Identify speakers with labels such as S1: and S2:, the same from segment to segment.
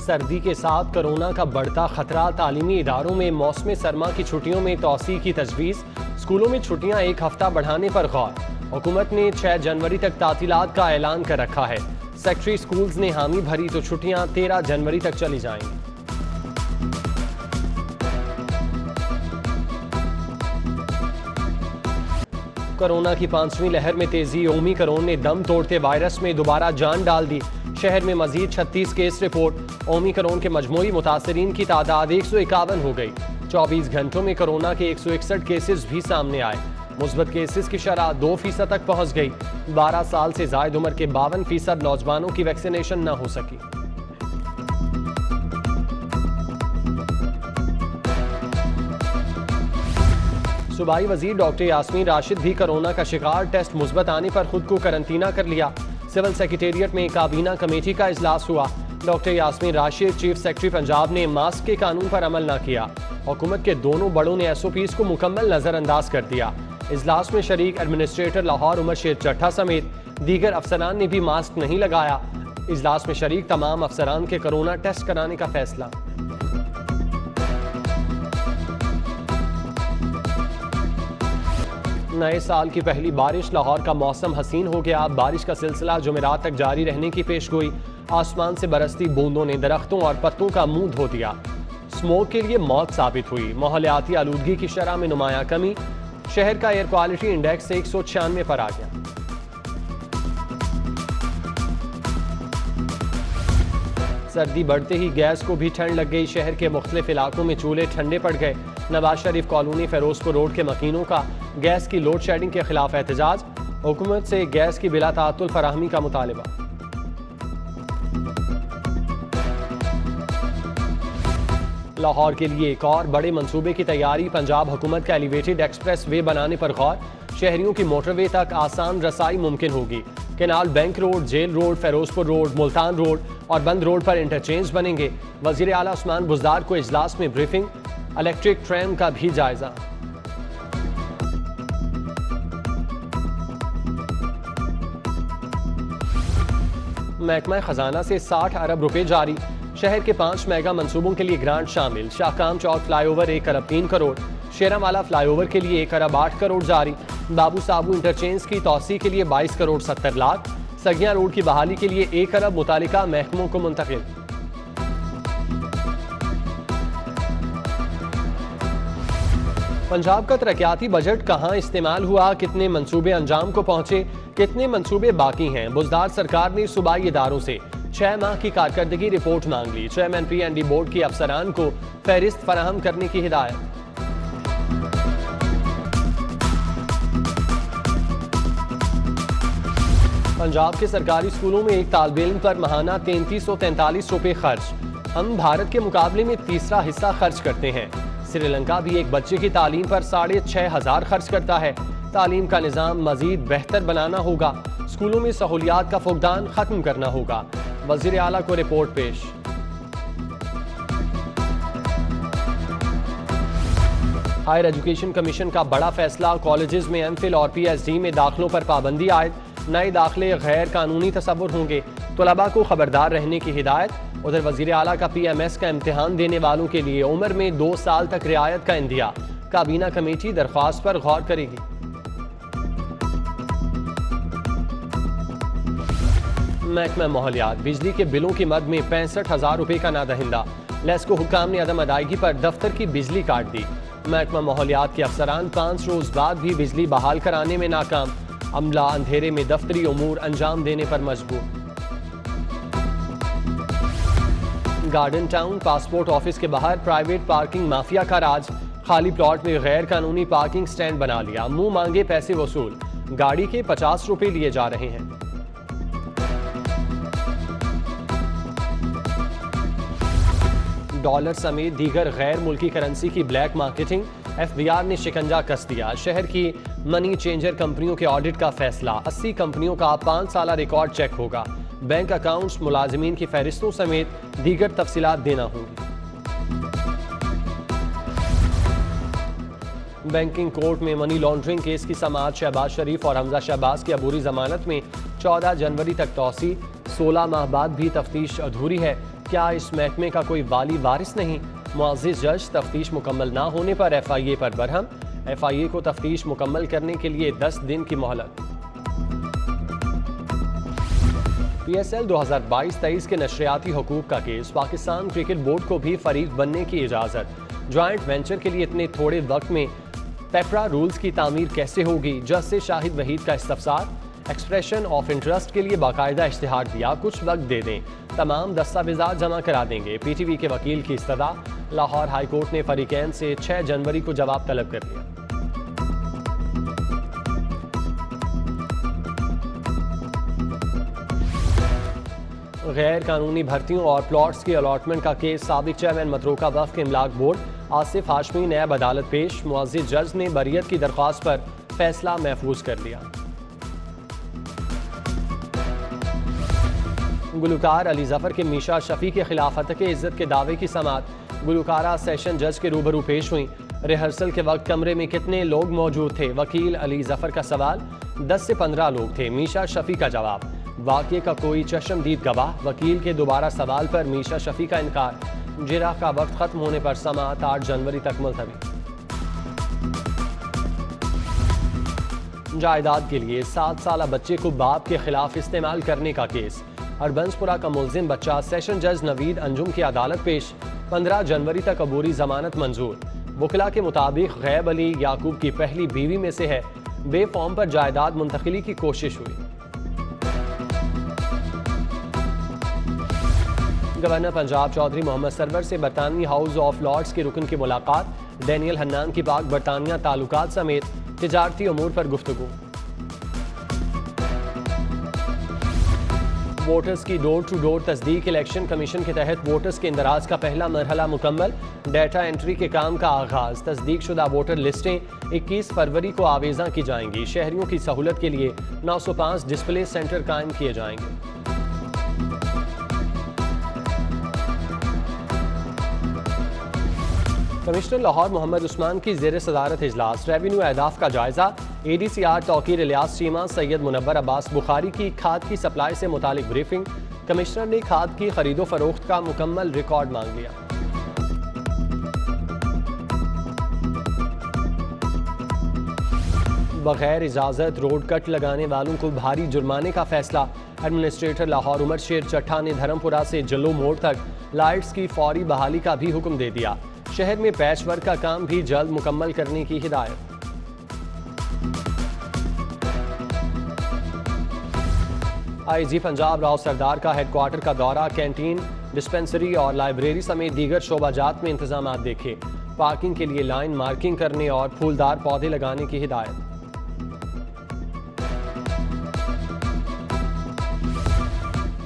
S1: सर्दी के साथ कोरोना का बढ़ता खतरा, तालीमी इदारों में मौसम सरमा की छुट्टियों में तौसी की तजवीज़। स्कूलों में छुट्टियां एक हफ्ता बढ़ाने पर गौर। हुकूमत ने 6 जनवरी तक तातीलात का ऐलान कर रखा है। सेक्रेटरी स्कूल्स ने हामी भरी तो छुट्टियां 13 जनवरी तक चली जाएंगी। कोरोना की 5वीं लहर में तेजी, ओमिक्रॉन ने दम तोड़ते वायरस में दोबारा जान डाल दी। शहर में मजीद 36 केस रिपोर्ट। ओमिक्रॉन के मजमूई मुतासरीन की तादाद 151 हो गई। 24 घंटों में कोरोना के 161 केसेस भी सामने आए। मुस्बत केसेस की शरह 2% तक पहुंच गई। 12 साल से जायद उम्र के 52% नौजवानों की वैक्सीनेशन न हो सकी। सूबाई वजीर डॉक्टर यास्मीन राशिद भी कोरोना का शिकार, टेस्ट मुस्बत आने पर खुद को करंतना कर लिया। सिविल सेक्रेटेरिएट में काबीना कमेटी का इजलास हुआ। Doctor Yasmin Rashid, chief secretary Punjab ने मास्क के कानून पर अमल न किया। हुकूमत के दोनों बड़ों ने SOPs को मुकम्मल नजरअंदाज कर दिया। इजलास में शरीक एडमिनिस्ट्रेटर लाहौर उमर शेर चट्टा समेत दीगर अफसरान ने भी मास्क नहीं लगाया। इजलास में शरीक तमाम अफसरान के कोरोना टेस्ट कराने का फैसला। नए साल की पहली बारिश, लाहौर का मौसम हसीन हो गया। बारिश का सिलसिला जुमेरात तक जारी रहने की पेशगोई। आसमान से बरसती बूंदों ने दरख्तों और पत्तों का मुंह धो दिया। स्मोक के लिए मौत साबित हुई। माहौलियाती आलूदगी की शरह में नुमाया कमी। शहर का एयर क्वालिटी इंडेक्स 196 पर आ गया। सर्दी बढ़ते ही गैस को भी ठंड लग गई। शहर के मुख्तलिफ इलाकों में चूल्हे ठंडे पड़ गए। नवाज शरीफ कॉलोनी, फिरोजपुर रोड के मकीनों का गैस की लोड शेडिंग के खिलाफ एहतजाज। हुकूमत से गैस की बिला ताअत्तुल फराहमी का मुतालबा। लाहौर के लिए एक और बड़े मंसूबे की तैयारी। पंजाब हुकूमत का एलिवेटेड एक्सप्रेस वे बनाने पर गौर। शहरियों की मोटरवे तक आसान रसाई मुमकिन होगी। Canal bank road, jail road, Ferozepur road, Multan road और बंद रोड पर इंटरचेंज बनेंगे। वजीर आला उस्मान बुज़दार को इजलास में ब्रीफिंग। इलेक्ट्रिक ट्रेन का भी जायजा। महकमा खजाना से 60 अरब रुपए जारी। शहर के 5 मेगा मंसूबों के लिए ग्रांट शामिल। शाहकाम चौक फ्लाईओवर 1 अरब 3 करोड़। शेरावाला फ्लाईओवर के लिए 1 अरब 8 करोड़ जारी। बाबू साबू इंटरचेंज की तौसी के लिए 22 करोड़ 70 लाख। सगिया रोड की बहाली के लिए 1 अरब मुतालिका महकमों को मुंतकिल। पंजाब का तरक्याती बजट कहां इस्तेमाल हुआ, कितने मंसूबे अंजाम को पहुंचे, कितने मंसूबे बाकी हैं। बुज़दार सरकार ने सूबाई इदारों से 6 माह की कारकर्दगी रिपोर्ट मांग ली। चेयरमैन PND बोर्ड के अफसरान को फहरिस्त फराहम करने की हिदायत। पंजाब के सरकारी स्कूलों में एक तालिब इल्म पर माहाना 3343 रुपए खर्च। हम भारत के मुकाबले में तीसरा हिस्सा खर्च करते हैं। श्रीलंका भी एक बच्चे की तालीम पर 6500 खर्च करता है। तालीम का निज़ाम मजीद बेहतर बनाना होगा। स्कूलों में सहूलियात का फुकदान खत्म करना होगा। वज़ीर आला को रिपोर्ट पेश। हायर एजुकेशन कमीशन का बड़ा फैसला। कॉलेजेस में MPhil और PhD में दाखिलों पर पाबंदी आयद। नए दाखिले गैर कानूनी तसव्वुर होंगे। तलबा को खबरदार रहने की हिदायत। उधर वज़ीर आला का PMS का इम्तिहान देने वालों के लिए उम्र में 2 साल तक रियायत का इंदिया। काबीना कमेटी दरख्वास्त पर गौर करेगी। महकमा माहौलियात, बिजली के बिलों की मद में 65,000 रुपए का नादहिंदा। लेस्को हुकाम ने अदम अदायगी पर दफ्तर की बिजली काट दी। महकमा माहौलियात के अफसरान 5 रोज बाद भी बिजली बहाल कराने में नाकाम। अमला अंधेरे में दफ्तरी उमूर अंजाम देने पर मजबूर। गार्डन टाउन पासपोर्ट ऑफिस के बाहर प्राइवेट पार्किंग माफिया का राज। खाली प्लॉट में गैर कानूनी पार्किंग स्टैंड बना लिया। मुंह मांगे पैसे वसूल। गाड़ी के 50 रुपए लिए जा रहे हैं। डॉलर समेत दीगर गैर मुल्की करेंसी की ब्लैक मार्केटिंग। FBI ने शिकंजा कस दिया। शहर की मनी चेंजर कंपनियों के ऑडिट का फैसला। 80 कंपनियों का 5 साल रिकॉर्ड चेक होगा। बैंक अकाउंट्स, मुलाजिमीन की फहरिस्तों समेत दीगर तफसीलात देना होंगी। बैंकिंग कोर्ट में मनी लॉन्ड्रिंग केस की समाअत। शहबाज शरीफ और हमजा शहबाज की अबूरी जमानत में 14 जनवरी तक तौसी। 16 माह बाद भी तफ्तीश अधूरी है। क्या इस महकमे का कोई वाली वारिस नहीं? मुअज़्ज़िज़ जज तफ्तीश मुकम्मल ना होने पर FIA पर बरहम। FIA को तफ्तीश मुकम्मल करने के लिए 10 दिन की मोहलत। PSL 2022-23 के नशरियाती हुकूक का केस, पाकिस्तान क्रिकेट बोर्ड को भी फरीक बनने की इजाज़त। ज्वाइंट वेंचर के लिए इतने थोड़े वक्त में पेपरा रूल्स की तामीर कैसे होगी? जज से शाहिद वहीद का इस्तफसार। एक्सप्रेशन ऑफ इंटरेस्ट के लिए बाकायदा इश्तिहार दिया, कुछ वक्त दे दें, तमाम दस्तावेजात जमा करा देंगे। PTV के वकील की इस्तदा। लाहौर हाई कोर्ट ने फरीकैन से 6 जनवरी को जवाब तलब कर लिया। गैर कानूनी भर्तियों और प्लॉट्स की अलॉटमेंट का केस, साबिक चेयरमैन मतरूका वक्फ इमलाक बोर्ड आसिफ हाशमी नैब अदालत पेश। मुअज़्ज़िज़ जज ने बरियत की दरख्वास्त पर फैसला महफूज कर लिया। गुलकार अली जफर के मीशा शफी के खिलाफ हतक इज्जत के दावे की समाअत। गुलकारा सेशन जज के रूबरू पेश हुई। रिहर्सल के वक्त कमरे में कितने लोग मौजूद थे? वकील अली जफर का सवाल। 10 से 15 लोग थे। मीशा शफी का जवाब। वाक़े का कोई चश्मदीद गवाह? वकील के दोबारा सवाल पर मीशा शफी का इनकार। जिरा का वक्त खत्म होने पर समाअत 8 जनवरी तक मुलतवी। जायदाद के लिए 7 साला बच्चे को बाप के खिलाफ इस्तेमाल करने का केस। अरबंसपुरा का मुल्जिम बच्चा सेशन जज नवीद अंजुम की अदालत पेश। 15 जनवरी तक अबूरी जमानत मंजूर। वकला के मुताबिक गैब अली याकूब की पहली बीवी में से है। बे फॉर्म पर जायदाद मुंतकिली की कोशिश हुई। गवर्नर पंजाब चौधरी मोहम्मद सरवर से बरतानवी हाउस ऑफ लॉर्ड्स के रुकन की मुलाकात। डैनियल हन्नान की पाक बरतानिया ताल्लुकात समेत तिजारती उमूर पर गुफ्तगू। वोटर्स की डोर टू डोर तस्दीक। इलेक्शन कमीशन के तहत वोटर्स के इंदराज का पहला मरहला मुकम्मल। डाटा एंट्री के काम का आगाज। तस्दीक शुदा वोटर लिस्टें 21 फरवरी को आवेजा की जाएंगी। शहरियों की सहूलत के लिए 905 डिस्प्ले सेंटर कायम किए जाएंगे। कमिश्नर लाहौर मोहम्मद उस्मान की ज़ेर सदारत इजलास। रेवेन्यू अहदाफ का जायजा। ADCR तौकीर इलियास चीमा सैयद मुनव्वर अब्बास बुखारी की खाद की सप्लाई से मुतालिक ब्रीफिंग। कमिश्नर ने खाद की खरीदो फरोख्त का मुकम्मल रिकॉर्ड मांग लिया। बगैर इजाज़त रोड कट लगाने वालों को भारी जुर्माने का फैसला। एडमिनिस्ट्रेटर लाहौर उमर शेर चट्टा ने धर्मपुरा से जल्लो मोड़ तक लाइट्स की फौरी बहाली का भी हुक्म दे दिया। शहर में पैच वर्क का काम भी जल्द मुकम्मल करने की हिदायत। IG पंजाब राव सरदार का हेडक्वार्टर का दौरा। कैंटीन, डिस्पेंसरी और लाइब्रेरी समेत दीगर शोबाजात में इंतजाम देखे। पार्किंग के लिए लाइन मार्किंग करने और फूलदार पौधे लगाने की हिदायत।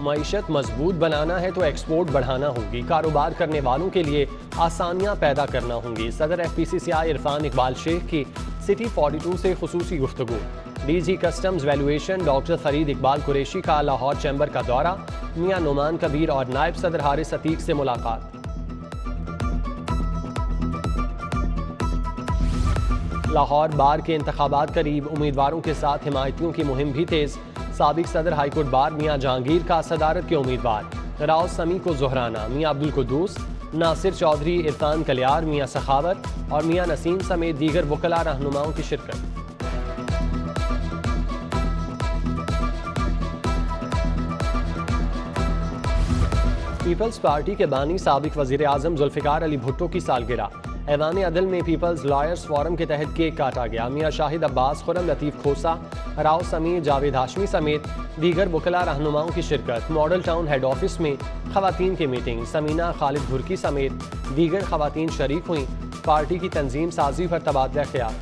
S1: मईशत मजबूत बनाना है तो एक्सपोर्ट बढ़ाना होगी। कारोबार करने वालों के लिए आसानियां पैदा करना होंगी। सदर FPCCI इरफान इकबाल शेख की सिटी 42 से खुसूसी गुफ्तगू। DG customs valuation doctor Farid Iqbal Qureshi का लाहौर चैम्बर का दौरा। मियां नुमान कबीर और नायब सदर हारिस अतीक से मुलाकात। लाहौर बार के इंतखाबात करीब, उम्मीदवारों के साथ हिमायतियों की मुहिम भी तेज। साबिक सदर हाईकोर्ट बार मियां जहांगीर का सदारत के उम्मीदवार। राव समी को जोहराना। मियां अब्दुल कुद्दूस, नासिर चौधरी, इरफान कलियार, मियां सखावत और मियां नसीम समेत दीगर वकला रहनुमाओं की शिरकत। पीपल्स पार्टी के बानी साबिक वजीर आजम जुल्फिकार अली भुट्टो की सालगिरह। ऐवान अदल में पीपल्स लॉयर्स फोरम के तहत केक काटा गया। मियां शाहिद अब्बास, खुरम लतीफ़ खोसा, राव समी, जावेद हाशमी समेत दीगर वकला रहनुमाओं की शिरकत। मॉडल टाउन हेड ऑफिस में खवातीन की मीटिंग। समीना खालिद भुरकी समेत दीगर खवातीन शरीक हुई। पार्टी की तंजीम साजी पर तबादला ख्याल।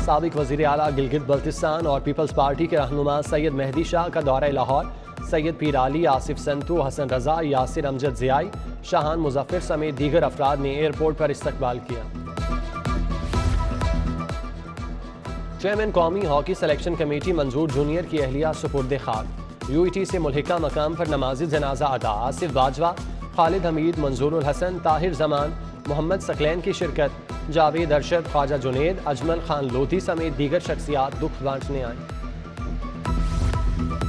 S1: साबिक वज़ीर आला गिलगित बल्तिस्तान और पीपल्स पार्टी के रहनुमा सैयद मेहदी शाह का दौरा लाहौर। सैयद पीर अली, आसिफ संतू, हसन रजा, यासिर अमजद ज़ियाई, शाहान मुजफ्फर समेत दीगर अफराद ने एयरपोर्ट पर इस्तकबाल किया। चेयरमैन कौमी हॉकी सिलेक्शन कमेटी मंजूर जूनियर की अहलिया सुपुर्द खाक। UET से मुल्हिका मकाम पर नमाज़ जनाजा अदा। आसिफ बाजवा, खालिद हमीद, मंजूरुल हसन, ताहिर जमान, मोहम्मद सकलैन की शिरकत। जावेद अरशद, ख्वाजा जुनेद, अजमल खान लोधी समेत दीगर शख्सियात दुख बांटने आए।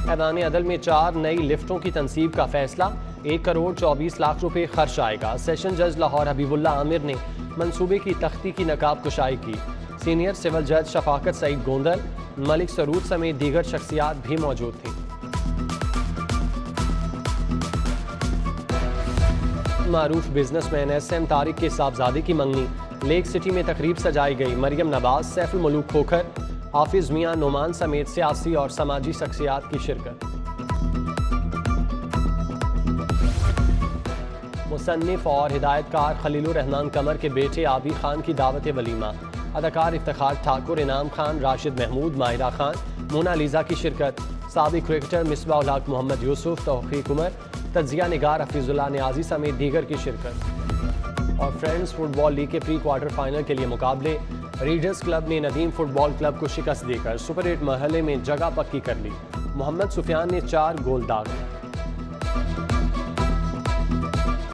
S1: ऐवान अदल में 4 नई लिफ्टों की तनसीब का फैसला, 1 करोड़ 24 लाख रुपए खर्च आएगा। सेशन जज लाहौर हबीबुल्ला आमिर ने मंसूबे की तख्ती की नकाब कुशाई की। सीनियर सिविल जज शफाकत सईद गोंदल, मलिक सरूद समेत दीगर शख्सियात भी मौजूद थीं। मारूफ बिजनेसमैन SM तारिक के साहबजादे की मंगनी, लेक सिटी में तकरीब सजाई गई। मरियम नवाज, सैफुल मलूक खोखर, हाफिज मियां नोमान समेत सियासी और समाजी शख्सियात की शिरकत। मुसन्निफ और हिदायतकार खलीलुर रहमान कमर के बेटे आबी खान की दावत वलीमा। अदाकार इफ्तिखार ठाकुर, इनाम खान, राशिद महमूद, माहिरा खान, मोनालिजा की शिरकत। साबिक क्रिकेटर मिसबाउल हक, मोहम्मद यूसुफ, तौफीक उमर, तजिया निगार हफीजुल्लाह नियाजी समेत दीगर की शिरकत। और फ्रेंड्स फुटबॉल लीग के प्री क्वार्टर फाइनल के लिए मुकाबले, रीडर्स क्लब ने नदीम फुटबॉल क्लब को शिकस्त देकर सुपर 8 मरहले में जगह पक्की कर ली। मोहम्मद सुफियान ने 4 गोल दागे।